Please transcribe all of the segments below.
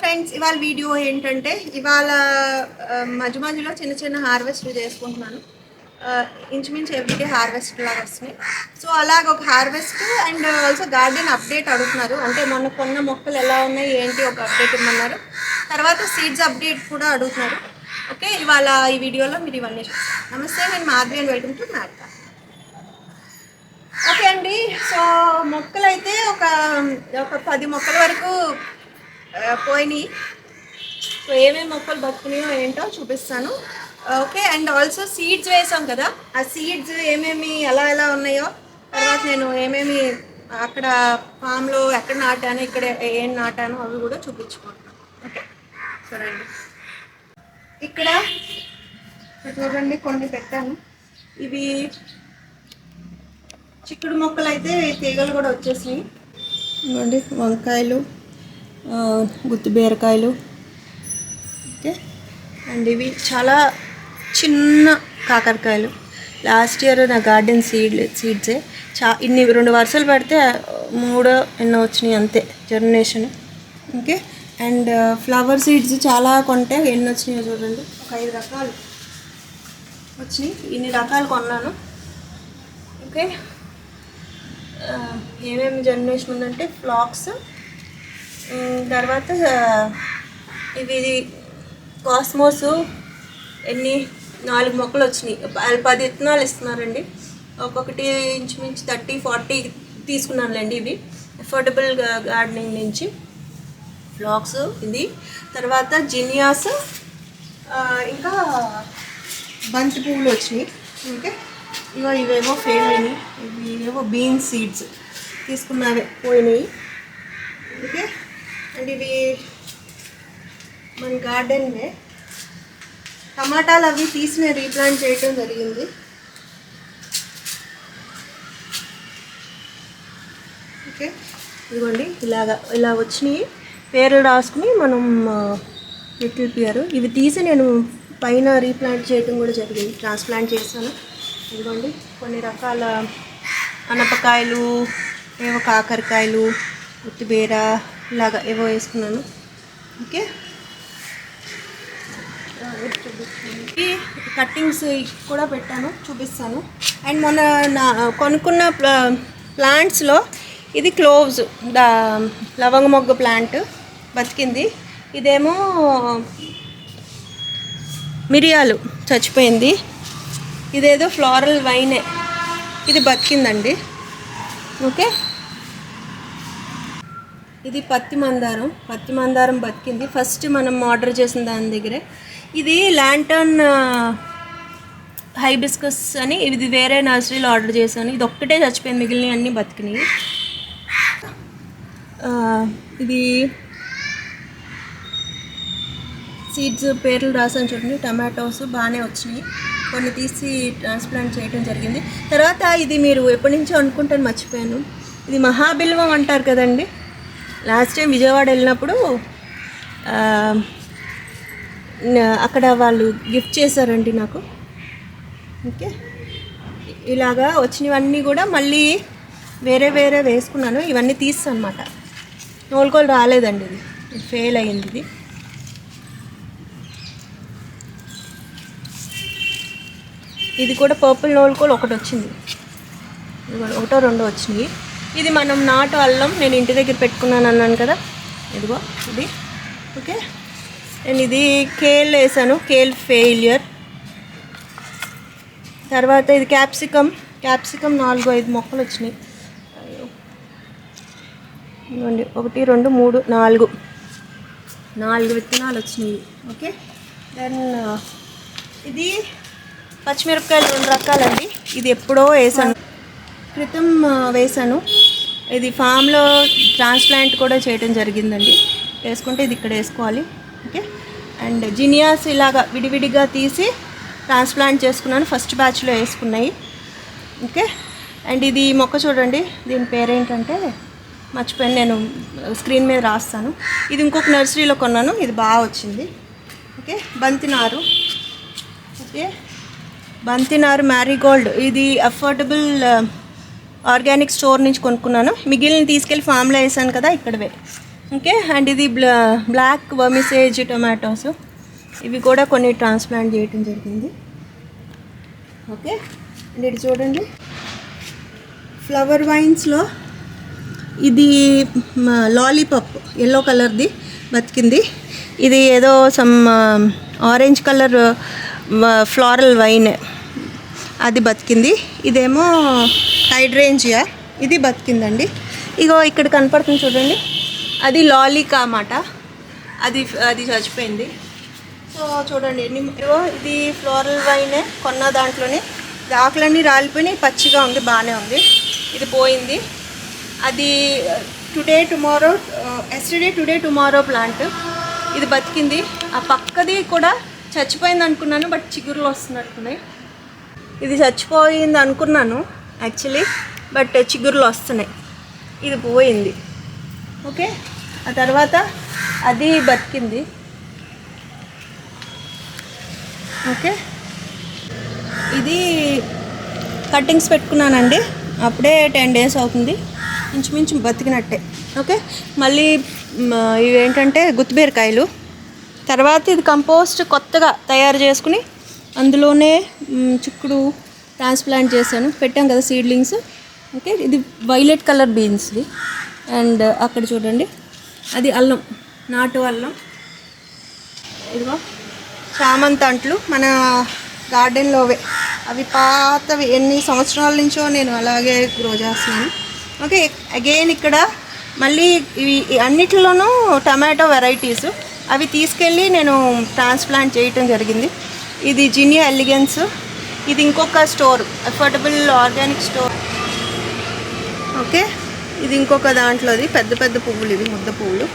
Friends, ఇవాళ video ఏంటంటే ఇవాళ మధ్య మధ్యలో చిన్న చిన్న హార్వెస్ట్ చేసుకుంటున్నాను. ఇంచుమించు ఎవ్రీడే హార్వెస్ట్ లాగా వస్తున్నాయి. సో అలాగ ఒక harvest and also garden update అడుగుతున్నారు. అంటే మొన్న కొన్న మొక్కలు ఎలా ఉన్నాయి ఏంటి ఒక అప్డేట్ ఇమ్మన్నారు. తర్వాత సీడ్స్ అప్డేట్ కూడా అడుగుతున్నారు. ఓకే, ఇవాళ ఈ వీడియోలో మీరు ఇవన్నీ చూస్తారు. నమస్తే, నేను Madhavi and welcome to mat. Okay అండి, సో మొక్కలు అయితే ఒక 10 మొక్కల వరకు పోయినాయి. సో ఏమేమి మొక్కలు బతుకున్నాయో ఏంటో చూపిస్తాను. ఓకే, అండ్ ఆల్సో సీడ్స్ వేసాం కదా, ఆ సీడ్స్ ఏమేమి ఎలా ఉన్నాయో, తర్వాత నేను ఏమేమి అక్కడ ఫామ్లో ఎక్కడ నాటాను, ఇక్కడ ఏం నాటాను అవి కూడా చూపించుకుంటున్నాను. ఓకే చూడండి, ఇక్కడ చూడండి కొన్ని పెట్టాను. ఇవి చిక్కుడు మొక్కలు అయితే తీగలు కూడా వచ్చేసినాయి. ఇవ్వండి వంకాయలు, గుత్తి బీరకాయలు. ఓకే, అండ్ ఇవి చాలా చిన్న కాకరకాయలు. లాస్ట్ ఇయర్ నా గార్డెన్ సీడ్సే ఇన్ని 2 వరుసలు పెడితే 3 ఎన్నో వచ్చినాయి అంతే germination. Okay, and flower seeds చాలా కొంటే ఎన్ని వచ్చినాయో చూడండి, ఒక 5 రకాలు వచ్చినాయి. ఇన్ని రకాలు కొన్నాను. ఓకే, ఏమేమి జర్మినేషన్ ఉందంటే ఫ్లాక్స్, తర్వాత ఇవి కాస్మోస్, 4 మొక్కలు వచ్చినాయి. 10 విత్తనాలు ఇస్తున్నారండి. ఒక్కొక్కటి ఇంచుమించు 30-40 తీసుకున్నానులేండి. ఇవి అఫోర్డబుల్ గార్డెనింగ్ నుంచి ఫ్లాక్స్ ఇది, తర్వాత జినియాస్, ఇంకా బంతి పువ్వులు వచ్చినాయి. ఓకే, ఇవేమో ఫెయిల్ అయినాయి. ఇవేమో బీన్స్ సీడ్స్ తీసుకున్నవే పోయినాయి. ఓకే, అండ్ ఇవి మన గార్డెన్వే. టమాటాలు అవి తీసి రీప్లాంట్ చేయడం జరిగింది. ఓకే, ఇదిగోండి ఇలా వచ్చినాయి. పేర్లు రాసుకుని మనం లిటిల్ పియర్ ఇవి తీసి నేను పైన రీప్లాంట్ చేయడం కూడా జరిగింది. ట్రాన్స్ప్లాంట్ చేశాను. ఇదిగోండి కొన్ని రకాల అనపకాయలు, ఏవో కాకరకాయలు, కొత్తిమీర ఇలాగా ఏవో వేసుకున్నాను. ఓకే, ఈ కట్టింగ్స్ కూడా పెట్టాను, చూపిస్తాను. అండ్ మొన్న కొనుక్కున్న ప్లాంట్స్లో ఇది క్లోవ్స్, లవంగ మొగ్గ ప్లాంట్ బతికింది. ఇదేమో మిరియాలు చచ్చిపోయింది. ఇదేదో ఫ్లోరల్ వైనే, ఇది బతికిందండి. ఓకే, ఇది పత్తి మందారం బతికింది. ఫస్ట్ మనం ఆర్డర్ చేసిన దాని దగ్గరే. ఇది ల్యాంటర్న్ హైబిస్కస్ అని, ఇది వేరే నర్సరీలో ఆర్డర్ చేశాను. ఇది ఒక్కటే చచ్చిపోయింది, మిగిలిన అన్నీ బతికినాయి. ఇది సీడ్స్ పేర్లు రాసాను చూడండి. టమాటోస్ బాగానే వచ్చినాయి, కొన్ని తీసి ట్రాన్స్ప్లాంట్ చేయడం జరిగింది. తర్వాత ఇది మీరు ఎప్పటి నుంచో అనుకుంటాను, మర్చిపోయాను. ఇది మహాబిల్వం అంటారు కదండి. లాస్ట్ టైం విజయవాడ వెళ్ళినప్పుడు అక్కడ వాళ్ళు గిఫ్ట్ చేశారండి నాకు. ఓకే, ఇలాగా వచ్చినవన్నీ కూడా మళ్ళీ వేరే వేసుకున్నాను. ఇవన్నీ తీస్తాను అనమాట. నోలుకోలు రాలేదండి, ఇది ఫెయిల్ అయ్యింది. ఇది కూడా పర్పుల్ నోలుకోలు ఒకటి వచ్చింది, 1-2 వచ్చినాయి. ఇది మనం నాటు అల్లం, నేను ఇంటి దగ్గర పెట్టుకున్నాను అన్నాను కదా, ఇదిగో ఇది. ఓకే, నేను ఇది కేల్ వేసాను, కేల్ ఫెయిలియర్. తర్వాత ఇది క్యాప్సికమ్ 4-5 మొక్కలు వచ్చినాయి. 1 2 3 4 విత్తనాలు వచ్చినాయి. ఓకే, దెన్ ఇది పచ్చిమిరపకాయలు 2 రకాలండి. ఇది ఎప్పుడో క్రితం వేసాను. ఇది ఫామ్లో ట్రాన్స్ప్లాంట్ కూడా చేయడం జరిగిందండి. వేసుకుంటే ఇది ఇక్కడ వేసుకోవాలి. ఓకే, అండ్ జినియాస్ ఇలాగా విడివిడిగా తీసి ట్రాన్స్ప్లాంట్ చేసుకున్నాను. ఫస్ట్ బ్యాచ్లో వేసుకున్నాయి. ఓకే, అండ్ ఇది మొక్క చూడండి, దీని పేరేంటంటే మర్చిపోయాను, నేను స్క్రీన్ మీద రాస్తాను. ఇది ఇంకొక నర్సరీలో కొన్నాను, ఇది బాగా వచ్చింది. ఓకే, బంతినారు. ఓకే, బంతినారు మ్యారీగోల్డ్, ఇది అఫోర్డబుల్ ఆర్గానిక్ స్టోర్ నుంచి కొనుక్కున్నాను. మిగిలిన తీసుకెళ్ళి ఫామ్లో వేసాను కదా, ఇక్కడవే. ఓకే. అండ్ ఇది బ్లాక్ వర్మిసేజ్ టొమాటోస్, ఇవి కూడా కొన్ని ట్రాన్స్ప్లాంట్ చేయటం జరిగింది. ఓకే. అండ్ ఇది చూడండి, ఫ్లవర్ వైన్స్లో ఇది లాలీపాప్ ఎల్లో కలర్ది బతికింది. ఇది ఏదో some orange colour floral wine, అది బతికింది. ఇదేమో హైడ్రేంజియా, ఇది బతికిందండి. ఇగో ఇక్కడ కనపడుతుంది చూడండి, అది లాలికా అన్నమాట, అది చచ్చిపోయింది. సో చూడండి ఇది ఫ్లోరల్ వైనే కొన్న దాంట్లోనే. ఆకులన్నీ రాలిపోయినాయి, పచ్చిగా ఉంది, బాగానే ఉంది. ఇది పోయింది. అది ఎస్టర్డే టుడే టుమారో ప్లాంట్, ఇది బతికింది. ఆ పక్కది కూడా చచ్చిపోయింది అనుకున్నాను, బట్ చిగురులు వస్తున్నట్టున్నాయి. ఇది చచ్చిపోయింది అనుకున్నాను యాక్చువల్లీ, బట్ చిగురులు వస్తున్నాయి. ఇది పోయింది. ఓకే. ఆ తర్వాత అది బతికింది. ఓకే. ఇది కట్టింగ్స్ పెట్టుకున్నానండి, అప్పుడే 10 days అవుతుంది, ఇంచుమించు బతికినట్టే. ఓకే. మళ్ళీ ఇవేంటంటే గుత్తిబీరకాయలు. తర్వాత ఇది కంపోస్ట్ కొత్తగా తయారు చేసుకుని అందులోనే చిక్కుడు ట్రాన్స్ప్లాంట్ చేశాను, పెట్టాం కదా సీడ్లింగ్స్. ఓకే. ఇది వైలెట్ కలర్ బీన్స్ది. అండ్ అక్కడ చూడండి, అది అల్లం, నాటు అల్లం. ఇదిగో చామంతి అంట్లు మన గార్డెన్లోవే, అవి పాతవి, ఎన్ని సంవత్సరాల నుంచో నేను అలాగే గ్రో చేస్తున్నాను. ఓకే. అగైన్ ఇక్కడ మళ్ళీ ఇవి అన్నిటిలోనూ టమాటో వెరైటీస్, అవి తీసుకెళ్ళి నేను ట్రాన్స్ప్లాంట్ చేయటం జరిగింది. ఇది జినియా ఎలిగెన్స్, ఇది ఇంకొక store, affordable organic store. Okay. ఇది ఇంకొక దాంట్లోది పెద్ద పెద్ద పువ్వులు, ఇవి ముద్ద పువ్వులు.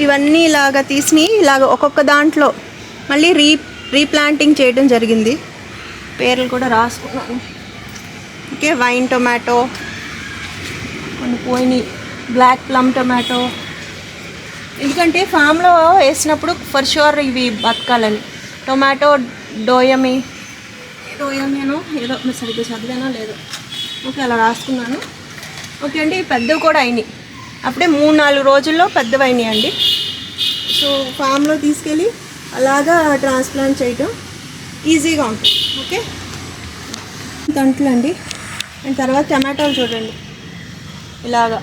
ఇవన్నీ ఇలాగ తీసి ఇలాగ ఒక్కొక్క దాంట్లో మళ్ళీ రీప్లాంటింగ్ చేయడం జరిగింది. పేర్లు కూడా రాసుకున్నాను. ఓకే. వైన్ టొమాటో, కొన్ని పోయినాయి, బ్లాక్ ప్లమ్ టొమాటో. ఎందుకంటే ఫామ్లో వేసినప్పుడు ఫర్ షూర్ ఇవి బతకాలని. టొమాటో డోయమేనో ఏదో మీరు సరిగ్గా చదివానో లేదో. ఓకే, అలా రాసుకున్నాను. ఓకే అండి. పెద్దవి కూడా అయినాయి, అప్పుడే 3-4 రోజుల్లో పెద్దవి అయినాయి అండి. సో ఫామ్లో తీసుకెళ్ళి అలాగా ట్రాన్స్ప్లాంట్ చేయటం ఈజీగా ఉంటుంది. ఓకే. దంట్లు అండి. అండ్ తర్వాత టమాటాలు చూడండి, ఇలాగా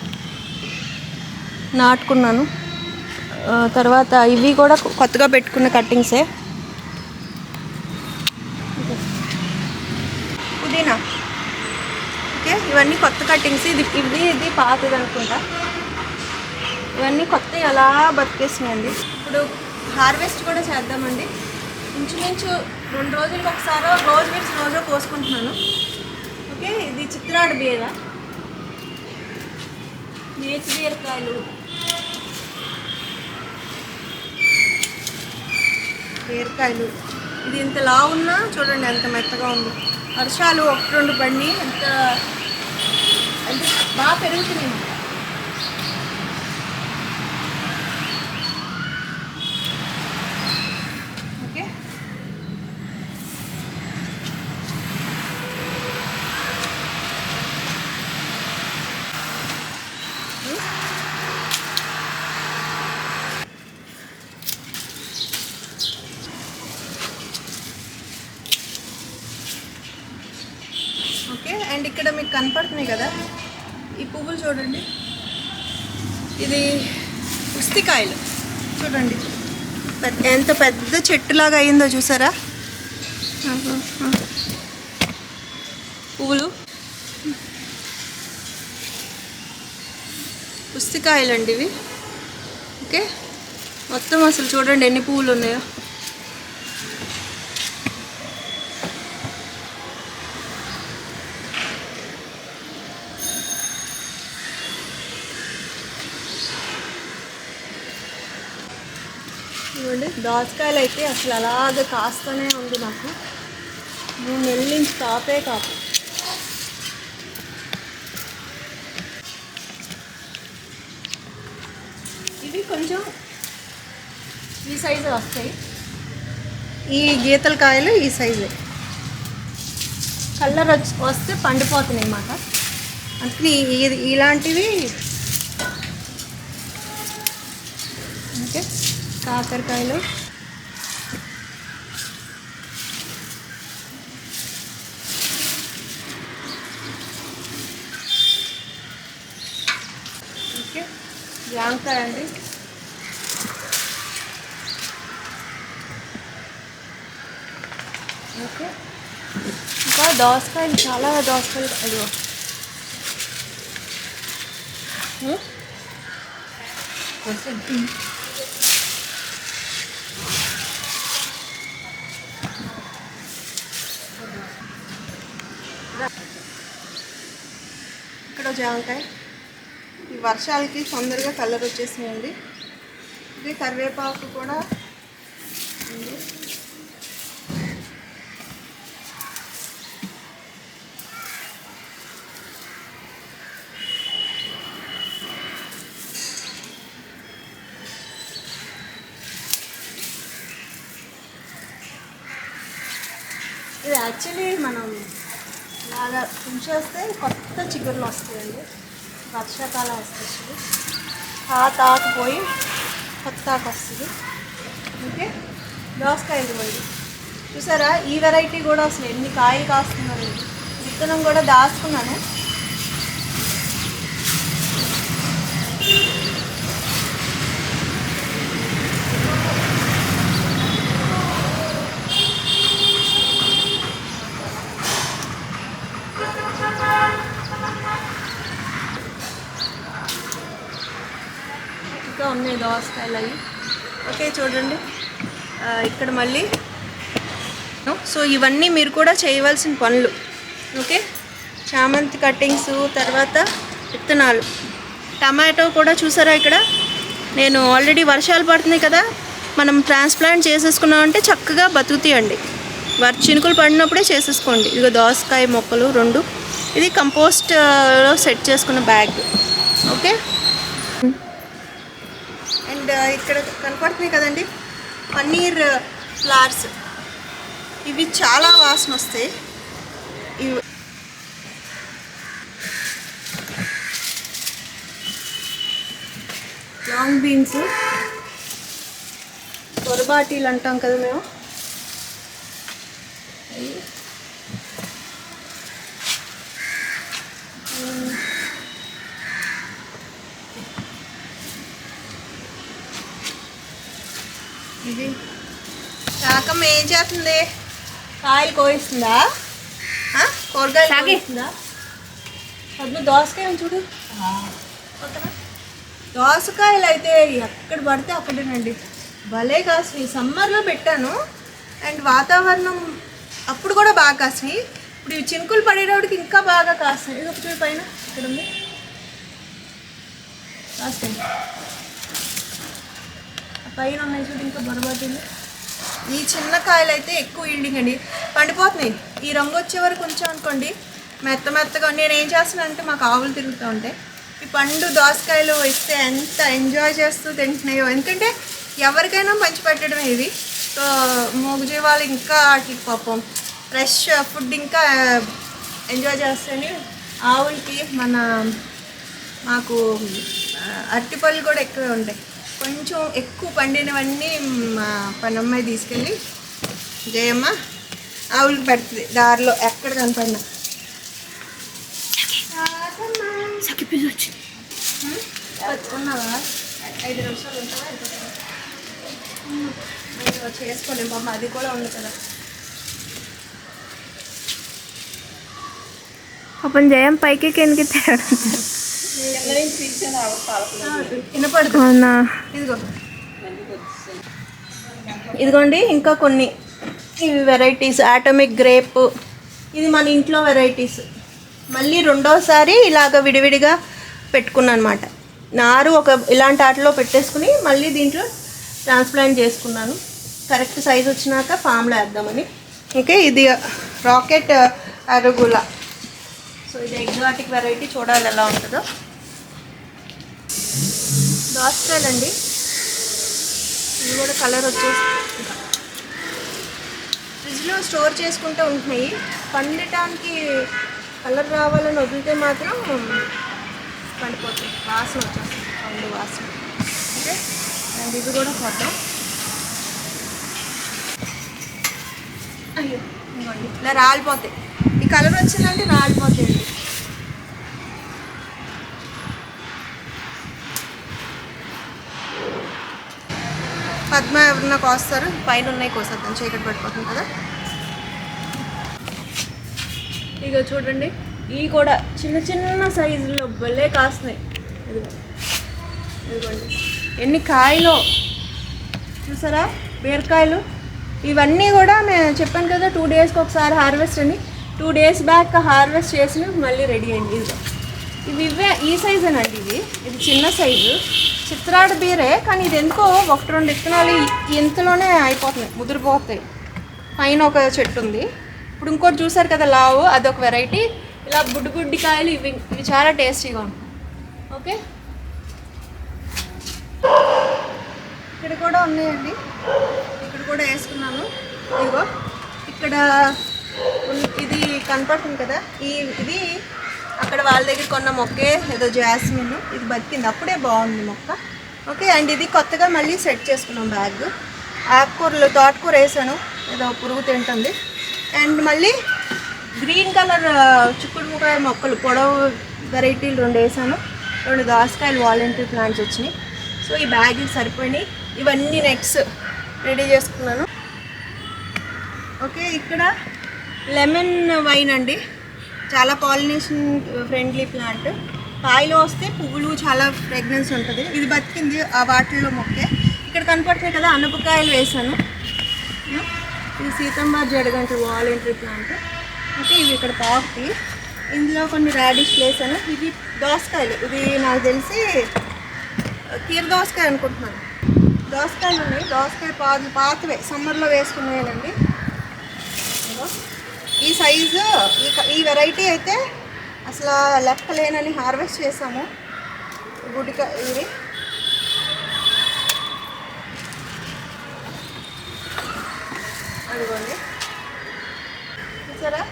నాటుకున్నాను. తర్వాత ఇవి కూడా కొత్తగా పెట్టుకున్న కట్టింగ్సే. పుదీనా. ఓకే. ఇవన్నీ కొత్త కట్టింగ్స్. ఇది పాతది అనుకుంటా. ఇవన్నీ కొత్త అలా బతికేసినాయండి. ఇప్పుడు హార్వెస్ట్ కూడా చేద్దామండి. ఇంచుమించు 2 రోజులకు ఒకసారి రోజో కోసుకుంటున్నాను. ఓకే. ఇది చిత్రాడు బీరకాయలు, ఇది ఇంత లావు ఉన్నా చూడండి ఎంత మెత్తగా ఉంది. వర్షాలు 1-2 పడి ఎంత అంటే బాగా పెరుగుతున్నాయి. ఓకే. ఓకే. అండ్ ఇక్కడ మీకు కనపడుతున్నాయి కదా ఈ పువ్వులు చూడండి, ఇది ఉస్తికాయలు చూడండి, ఎంత పెద్ద చెట్టులాగా అయిందో చూసారా పువ్వులు. ఉస్తికాయలు అండి ఇవి. ఓకే. మొత్తం అసలు చూడండి ఎన్ని పువ్వులు ఉన్నాయో. చూడండి దోసకాయలు అయితే అసలు అలాగే కాస్తూనే ఉంది. నాకు 3 నెలల నుంచి కాపే కాపు. ఇవి కొంచెం ఈ సైజు వస్తాయి, ఈ గీతల కాయలు ఈ సైజు. కలర్ వస్తే పండిపోతున్నాయి అన్నమాట. అందుకని ఇలాంటివి ఓకే, కాకరకాయలు, ఓకే, జాంకాయ అండి, ఓకే, ఇంకా దోసకాయలు, చాలా దోసకాయలు. అయ్యో, ఇక్కడ జామకాయ. ఈ వర్షాలకి తొందరగా కలర్ వచ్చేసినాయండి. ఇది కరివేపాకు కూడా ఉంది. ఇది యాక్చువల్లీ మనం ఇలాగా ఉంచేస్తే కొత్త చిగురులు వస్తాయండి. వర్షాకాలం వస్తుంది, పాత ఆకు పోయి కొత్త ఆకు వస్తుంది. ఓకే, దోసకాయ ఇవ్వండి. చూసారా, ఈ వెరైటీ కూడా అసలు ఎన్ని కాయలు కాస్తున్నారు. విత్తనం కూడా దాచుకున్నాను. ఇంకా ఉన్నాయి దోసకాయలు అవి. ఓకే, చూడండి ఇక్కడ మళ్ళీ. సో ఇవన్నీ మీరు కూడా చేయవలసిన పనులు. ఓకే, చామంతి కట్టింగ్స్, తర్వాత విత్తనాలు, టమాటో కూడా చూసారా. ఇక్కడ నేను ఆల్రెడీ వర్షాలు పడుతున్నాయి కదా, మనం ట్రాన్స్ప్లాంట్ చేసేసుకున్నామంటే చక్కగా బతుకుతాయండి. చినుకులు పడినప్పుడే చేసేసుకోండి. ఇదిగో దోసకాయ మొక్కలు 2. ఇది కంపోస్ట్లో సెట్ చేసుకున్న బ్యాగ్. ఓకే, అండ్ ఇక్కడ కనపడుతున్నాయి కదండి పన్నీర్ ఫ్లవర్స్. ఇవి చాలా వాసన వస్తాయి. ఇవి లాంగ్ బీన్స్, పొరబాటీలు అంటాం కదా మేము. ఇది శాకం ఏం చేస్తుంది? కాయలు కోయిస్తుందా? కూరగాయలు కోయిస్తుందా? అప్పుడు దోసకాయలు చూడు. ఓకేనా, దోసకాయలు అయితే ఎక్కడ పడితే అక్కడేనండి, భలే కాసినాయి. సమ్మర్లో పెట్టాను అండ్ వాతావరణం అప్పుడు కూడా బాగా కాసినాయి. ఇప్పుడు ఇవి చినుకులు పడేటప్పటికి ఇంకా బాగా కాస్తాయి. ఇది ఒకటి పైన ఇక్కడ ఉంది, కాస్తాయి. పైన ఉన్నాయి చూడు, ఇంకా బొరబాటిలు. ఈ చిన్న కాయలు అయితే ఎక్కువ ఈల్డింగ్ అండి, పండిపోతున్నాయి. ఈ రంగు వచ్చే వరకు కొంచెం అనుకోండి, మెత్తగా. నేను ఏం చేస్తున్నానంటే మాకు ఆవులు తిరుగుతూ ఉంటాయి. ఈ పండు దోసకాయలు ఇస్తే ఎంత ఎంజాయ్ చేస్తూ తింటున్నాయో. ఎందుకంటే ఎవరికైనా పంచిపెట్టడమే ఇది. సో మూగజీవాలు ఇంకా వాటికి పాపం ఫ్రెష్ ఫుడ్ ఇంకా ఎంజాయ్ చేస్తేనే. ఆవులకి మాకు అరటిపళ్ళు కూడా ఎక్కువే ఉంటాయి. కొంచెం ఎక్కువ పండినవన్నీ మా పనమ్మాయి తీసుకెళ్ళి జయమ్మ ఆవులకి పెడుతుంది దారిలో ఎక్కడ కనపడినా. ఉన్నావా? 5 నిమిషాలు ఉంటావా? చేసుకోలేము పాప, అది కూడా ఉంది కదా. अपन जयम పైకి కిందకి వినపడుతుందా? ఇదిగోండి ఇంకా కొన్ని ఇవి వెరైటీస్. ఆటోమిక్ గ్రేప్, ఇది మన ఇంట్లో వెరైటీస్. మళ్ళీ రెండోసారి ఇలాగ విడివిడిగా పెట్టుకున్నాను అనమాట. నారు ఒక ఇలాంటి ఆటలో పెట్టేసుకుని మళ్ళీ దీంట్లో ట్రాన్స్ప్లాంట్ చేసుకున్నాను. కరెక్ట్ సైజ్ వచ్చినాక ఫామ్లో వేద్దామని. ఓకే, ఇది రాకెట్ అరుగుల. సో ఇది ఎగ్జాటిక్ వెరైటీ, చూడాలి ఎలా ఉంటుందో. దోసకాయలండి, ఇవి కూడా కలర్ వచ్చేసి ఫ్రిడ్జ్లో స్టోర్ చేసుకుంటూ ఉంటున్నాయి. పండటానికి కలర్ రావాలని వదిలితే మాత్రం పండిపోతుంది, వాసన వచ్చేస్తుంది, పండు వాసన. ఓకే, అండ్ ఇవి కూడా ఫోటో. అయ్యో ఇవ్వండి, ఇలా రాలిపోతాయి. ఈ కలర్ వచ్చిందంటే రాలిపోతాయండి. పద్మ ఎవరన్నా కోస్తారు, పైన ఉన్నాయి కోసేద్దాం, చీకటి పడిపోతుంది కదా. ఇక చూడండి, ఇవి కూడా చిన్న చిన్న సైజులో భలే కాస్తున్నాయి. ఇదిగోండి ఎన్ని కాయలు చూసారా, బీరకాయలు. ఇవన్నీ కూడా నేను చెప్పాను కదా 2 డేస్కి ఒకసారి హార్వెస్ట్ అని. 2 డేస్ బ్యాక్ హార్వెస్ట్ చేసి మళ్ళీ రెడీ అయింది. ఇవే ఈ సైజేనండి. ఇది చిన్న సైజు చిత్రాడు బీరే, కానీ ఇది ఎందుకో 1-2 విత్తనాలు ఇంతలోనే అయిపోతున్నాయి, ముదిరిపోతాయి. పైన ఒక చెట్టు ఉంది. ఇప్పుడు ఇంకోటి చూసారు కదా లావు, అదొక వెరైటీ. ఇలా బుడ్డి కాయలు ఇవి చాలా టేస్టీగా ఉంటాయి. ఓకే, ఇక్కడ కూడా ఉన్నాయండి, ఇక్కడ కూడా వేసుకున్నాను. ఇదిగో ఇక్కడ ఇది కనపడుతుంది కదా, ఇది అక్కడ వాళ్ళ దగ్గర కొన్న మొక్కే, ఏదో జాస్మిన్. ఇది బతికింది, అప్పుడే బాగుంది మొక్క. ఓకే, అండ్ ఇది కొత్తగా మళ్ళీ సెట్ చేసుకున్నాం బ్యాగ్. ఆకుకూరలు, తోటకూర వేసాను, ఏదో పురుగు తింటుంది. అండ్ మళ్ళీ గ్రీన్ కలర్ చిక్కుడుకాయ మొక్కలు పొడవు వెరైటీలు 2 వేసాను. 2 దోసకాయలు వాలంటీర్ ప్లాంట్స్ వచ్చినాయి. సో ఈ బ్యాగ్ సరిపోయినాయి. ఇవన్నీ నెక్స్ట్ రెడీ చేసుకున్నాను. ఓకే, ఇక్కడ లెమన్ వైన్ అండి, చాలా పాలినేషన్ ఫ్రెండ్లీ ప్లాంట్. కాయలు వస్తే పువ్వులు చాలా ఫ్రెగ్నెన్స్ ఉంటుంది. ఇది బతికింది ఆ వాటిల్లో మొక్కే. ఇక్కడ కనపడుతున్నాయి కదా, అనపకాయలు వేసాను. ఇది సీతంబార్ జడగంట వాలంటరీ ప్లాంట్. ఓకే, ఇవి ఇక్కడ పాకుతాయి. ఇందులో కొన్ని రాడిష్ వేసాను. ఇది దోసకాయలు, ఇది నాకు తెలిసి కీర దోసకాయ అనుకుంటున్నాను. దోసకాయలు ఉన్నాయి, దోసకాయ పాతవే సమ్మర్లో వేసుకున్నాయండి. ఈ సైజు ఈ వెరైటీ అయితే అసలు లెక్కలేనని హార్వెస్ట్ చేసాము. గుడికాయ ఇది అదిగోండి, చూసారా.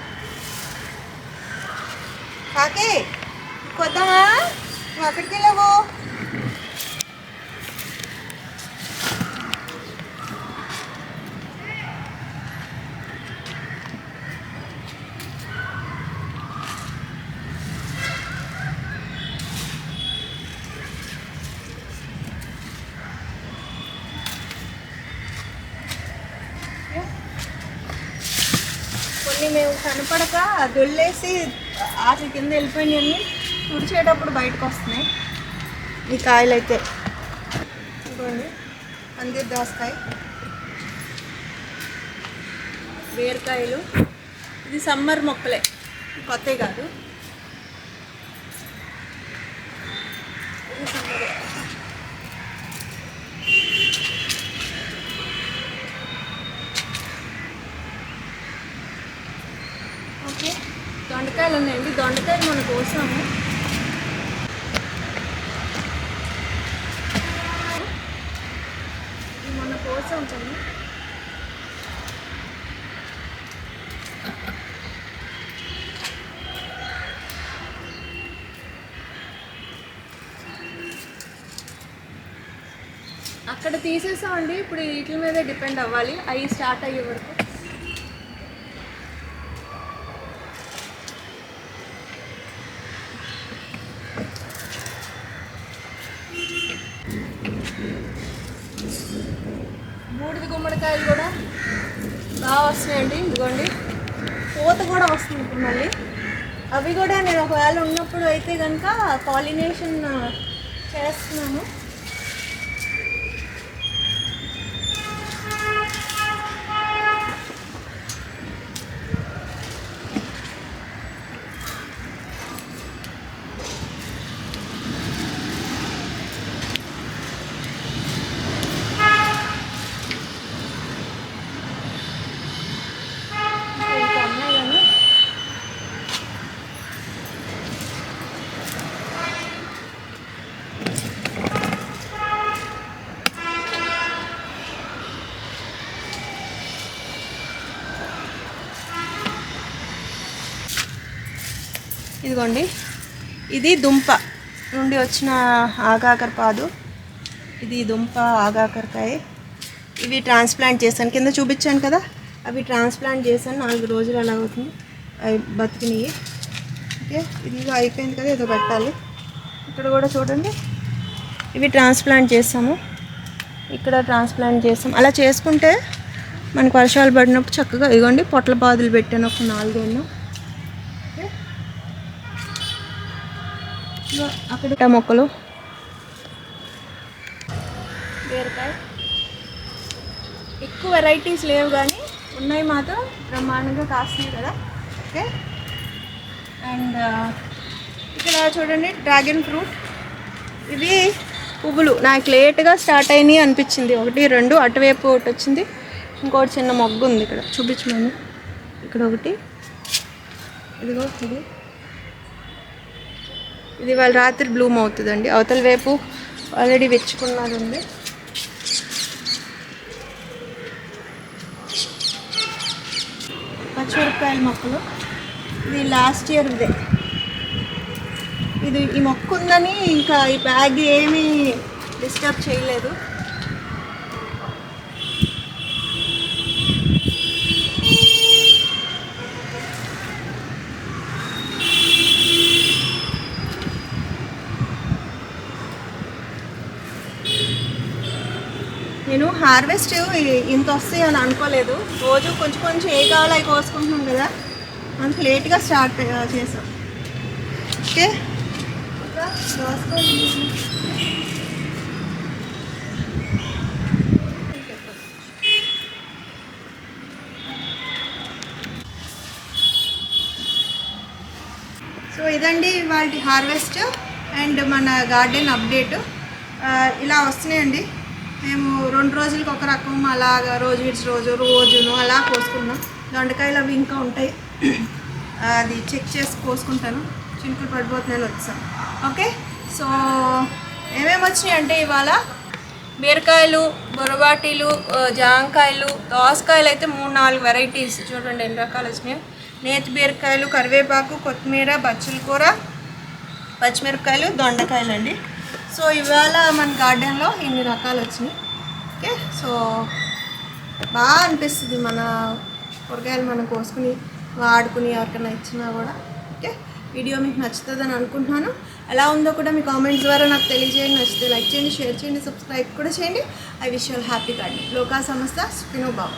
కాకే కొద్దామా, నువ్వు అక్కడికి వెళ్ళావు. కొన్ని మేము కనపడక దొల్లేసి ఆటల కింద వెళ్ళిపోయినాయని తుడిచేటప్పుడు బయటకు వస్తున్నాయి ఈ కాయలు అయితే. ఇదిగోండి పందిరి దోసకాయ, బీరకాయలు. ఇది సమ్మర్ మొక్కలే, కొత్తవి కాదు. ఇది సమ్మర్. ఓకే, దొండకాయలు ఉన్నాయండి. దొండకాయలు మనం కోసాము. మొన్న కోసాం కొన్ని. అక్కడ తీసేసామండి. ఇప్పుడు వీటి మీదే డిపెండ్ అవ్వాలి, అవి స్టార్ట్ అయ్యే వరకు. బూడిద గుమ్మడికాయలు కూడా బాగా వస్తున్నాయండి. ఇదిగోండి, పూత కూడా వస్తుంది ఇప్పుడు మళ్ళీ. అవి కూడా నేను ఒకవేళ ఉన్నప్పుడు అయితే కనుక పాలినేషన్ చేస్తున్నాను. ఇదిగోండి, ఇది దుంప నుండి వచ్చిన ఆగాకర పాదు. ఇది దుంప ఆగాకరకాయ. ఇవి ట్రాన్స్ప్లాంట్ చేశాను, కింద చూపించాను కదా, అవి ట్రాన్స్ప్లాంట్ చేశాను. 4 రోజులు అలా అవుతుంది అవి బతికినాయి. ఓకే, ఇది అయిపోయింది కదా, ఏదో పెట్టాలి. ఇక్కడ కూడా చూడండి, ఇవి ట్రాన్స్ప్లాంట్ చేసాము, ఇక్కడ ట్రాన్స్ప్లాంట్ చేసాం. అలా చేసుకుంటే మనకు వర్షాలు పడినప్పుడు చక్కగా ఇదిగోండి పొట్ల పాదులు పెట్టాను, ఒక 4 ఎన్నో. ఓకే, అక్కడ మొక్కలు, బీరకాయ. ఎక్కువ వెరైటీస్ లేవు కానీ ఉన్నాయి మాత్రం బ్రహ్మాండంగా కాస్తున్నాయి కదా. ఓకే, అండ్ ఇక్కడ చూడండి డ్రాగన్ ఫ్రూట్. ఇవి పువ్వులు నాకు లేట్గా స్టార్ట్ అయినాయి అనిపించింది. 1, 2 అటువైపు ఒకటి వచ్చింది, ఇంకోటి చిన్న మొగ్గు ఉంది ఇక్కడ చూపించమని. ఇక్కడ ఒకటి, ఇదిగో ఇది వాళ్ళ రాత్రి బ్లూమ్ అవుతుందండి. అవతల వైపు ఆల్రెడీ వెచ్చుకున్నదండి. పచ్చిమిరపకాయల మొక్కలు, ఇది లాస్ట్ ఇయర్ ఇదే. ఇది ఈ మొక్క ఉందని ఇంకా ఈ బ్యాగ్ ఏమీ డిస్టర్బ్ చేయలేదు. నేను హార్వెస్ట్ ఇంత వస్తాయి అని అనుకోలేదు. రోజు కొంచెం కొంచెం ఏ కావాలో అవి కోసుకుంటున్నాం కదా, అంత లేట్గా స్టార్ట్ చేసాం. ఓకే, సో ఇదండి వాళ్ళ హార్వెస్ట్ అండ్ మన గార్డెన్ అప్డేట్. ఇలా వస్తున్నాయండి. మేము 2 రోజులకి ఒక రకం అలాగా రోజు విడిచి రోజును అలా కోసుకున్నాం. దొండకాయలు అవి ఇంకా ఉంటాయి, అది చెక్ చేసి కోసుకుంటాను. చినుకులు పడిపోతున్నాయని వచ్చాను. ఓకే, సో ఏమేమి వచ్చినాయి అంటే ఇవాళ బీరకాయలు, బొరబాటీలు, జాంకాయలు, దోసకాయలు అయితే 3-4 వెరైటీస్ చూడండి ఎన్ని రకాలు వచ్చినాయి. నేతి బీరకాయలు, కరివేపాకు, కొత్తిమీర, బచ్చల కూర, పచ్చిమిరపకాయలు, దొండకాయలు అండి. సో ఇవాళ మన గార్డెన్లో ఇన్ని రకాలు వచ్చినాయి. ఓకే, సో బాగా అనిపిస్తుంది మన కూరగాయలు మనం కోసుకుని వాడుకుని ఎవరికైనా ఇచ్చినా కూడా. ఓకే, వీడియో మీకు నచ్చుతుందని అనుకుంటున్నాను. ఎలా ఉందో కూడా మీ కామెంట్స్ ద్వారా నాకు తెలియజేయండి. నచ్చితే లైక్ చేయండి, షేర్ చేయండి, సబ్స్క్రైబ్ కూడా చేయండి. I wish you all happy garden. లోకా సంస్థ సుఖినో భవ.